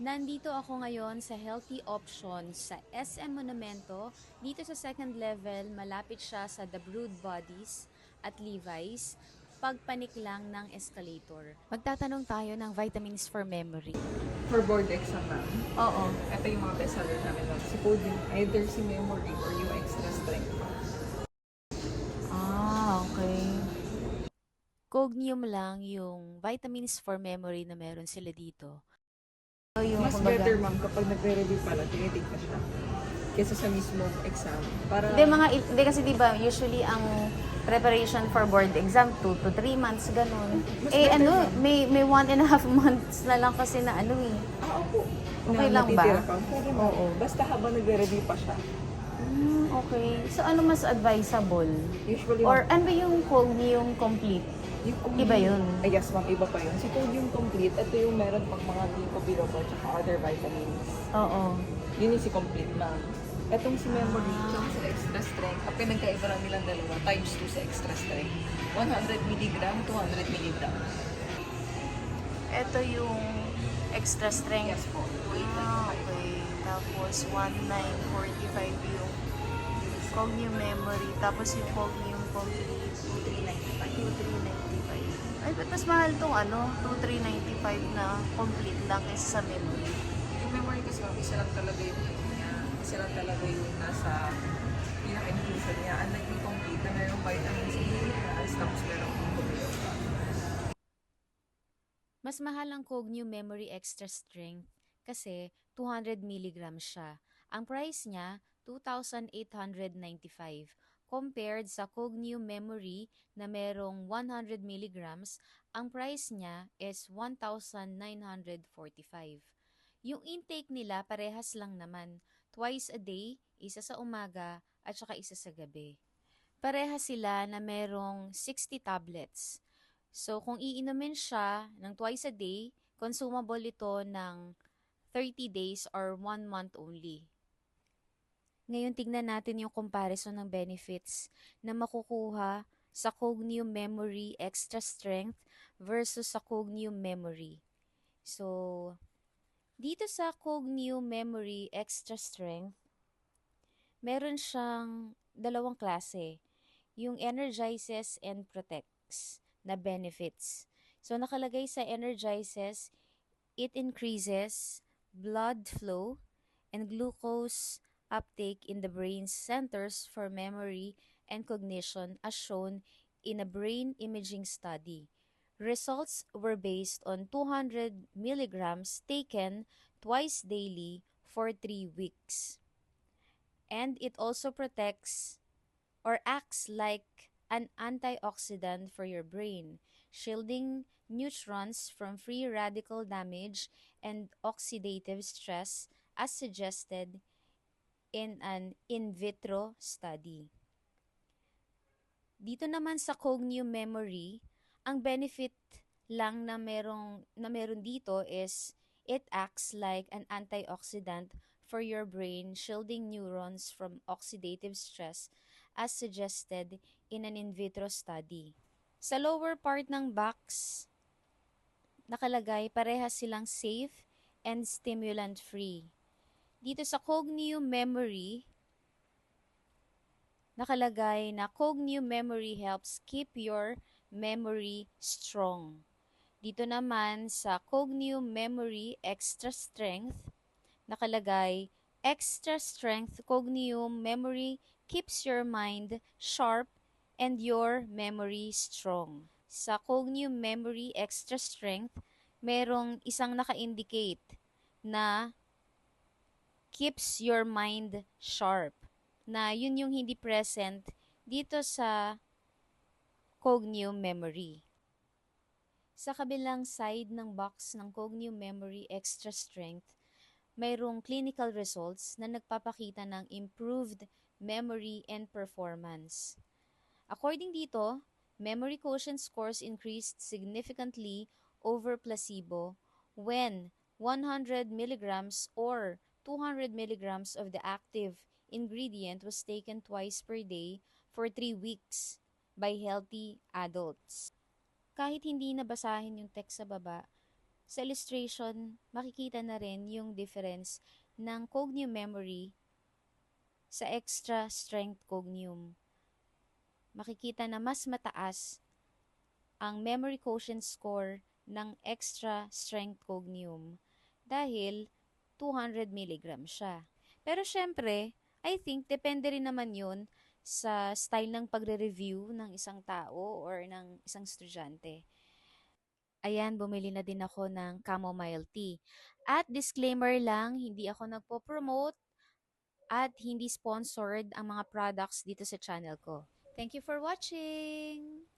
Nandito ako ngayon sa Healthy Options sa SM Monumento. Dito sa second level, malapit siya sa The Brood Bodies at Levi's. Pagpanik lang ng escalator. Magtatanong tayo ng vitamins for memory. For board exam, ma'am, Oo. ito yung mga bestseller namin, ma'am. Si Podium, either si Memory or yung Extra Strength. Okay. Cognium lang yung vitamins for memory na meron sila dito. Yung Mas better, ma'am, kapag nagre-review pala, tinitake pa siya. Kesa sa mismong exam. Para, Hindi kasi 'di ba usually ang preparation for board exam 2 to 3 months ganun. Mas better lang. May 1.5 months na lang kasi na opo. Okay Na lang ba? natitira pa. Pwede, ma'am. Oo. Basta habang nagre-review pa siya. Okay. So ano mas advisable? Usually, Or ma'am, ano ba yung Cognium Complete? yung Iba yun. Ay, yes, ma'am, iba pa yun. Si Podium Complete, ito yung meron pang mga ginkgo biloba at other vitamins. Oo. Yun yung si Complete, ma'am. Etong si Memory, tsaka sa Extra Strength, ang pinagkaiba lang nilang dalawa, times 2 sa Extra Strength. 100 mg, 200 mg. Ito yung extra strength. Yes po. Okay. Tapos 1945 yung Cognium Memory. Tapos yung Cognium Complete 2395. Ay, ba't mas mahal tong 2395 na complete lang kaysa sa memory? Yung Memory kasi, ma'am, isa lang talaga yung niya. Isa lang talaga yung nasa pinaka-inclusion niya. Unlike yung Complete na mayroong vitamins and minerals, tapos mayroong ginkgo biloba. Mas mahal ang Cognium Memory Extra Strength kasi 200 milligrams siya. Ang price niya, 2,895 compared sa Cognium Memory na merong 100 milligrams, ang price niya is 1,945. Yung intake nila parehas lang naman, twice a day, isa sa umaga at saka isa sa gabi. Parehas sila na merong 60 tablets. So, kung iinumin siya ng twice a day, consumable ito ng 30 days or 1 month only. Ngayon, tignan natin yung comparison ng benefits na makukuha sa Cognium Memory Extra Strength versus sa Cognium Memory. So, dito sa Cognium Memory Extra Strength, meron siyang dalawang klase. Yung energizes and protects na benefits. So, nakalagay sa energizes, it increases blood flow and glucose uptake in the brain's centers for memory and cognition as shown in a brain imaging study. Results were based on 200 milligrams taken twice daily for 3 weeks. And it also protects or acts like an antioxidant for your brain, shielding neutrons from free radical damage and oxidative stress as suggested in an in vitro study. Dito naman sa Cognium Memory, ang benefit lang na meron dito is it acts like an antioxidant for your brain, shielding neurons from oxidative stress as suggested in an in vitro study. Sa lower part ng box, nakalagay parehas silang safe and stimulant-free. Dito sa Cognium Memory, nakalagay na Cognium Memory helps keep your memory strong. Dito naman sa Cognium Memory Extra Strength, nakalagay Extra Strength Cognium Memory keeps your mind sharp and your memory strong. Sa Cognium Memory Extra Strength, merong isang naka-indicate na keeps your mind sharp, na yun yung hindi present dito sa Cognium Memory. Sa kabilang side ng box ng Cognium Memory Extra Strength, mayroong clinical results na nagpapakita ng improved memory and performance. According dito, memory quotient scores increased significantly over placebo when 100 milligrams or 200 milligrams of the active ingredient was taken twice per day for 3 weeks by healthy adults. Kahit hindi nabasahin yung text sa baba, Sa illustration, makikita na rin yung difference ng cognium memory sa extra strength cognium. Makikita na mas mataas ang memory quotient score ng extra strength cognium dahil 200 mg siya. Pero syempre, I think depende rin naman yun sa style ng pagre-review ng isang tao or ng isang estudyante. Ayan, bumili na din ako ng chamomile tea. At disclaimer lang, hindi ako nagpo-promote at hindi sponsored ang mga products dito sa channel ko. Thank you for watching!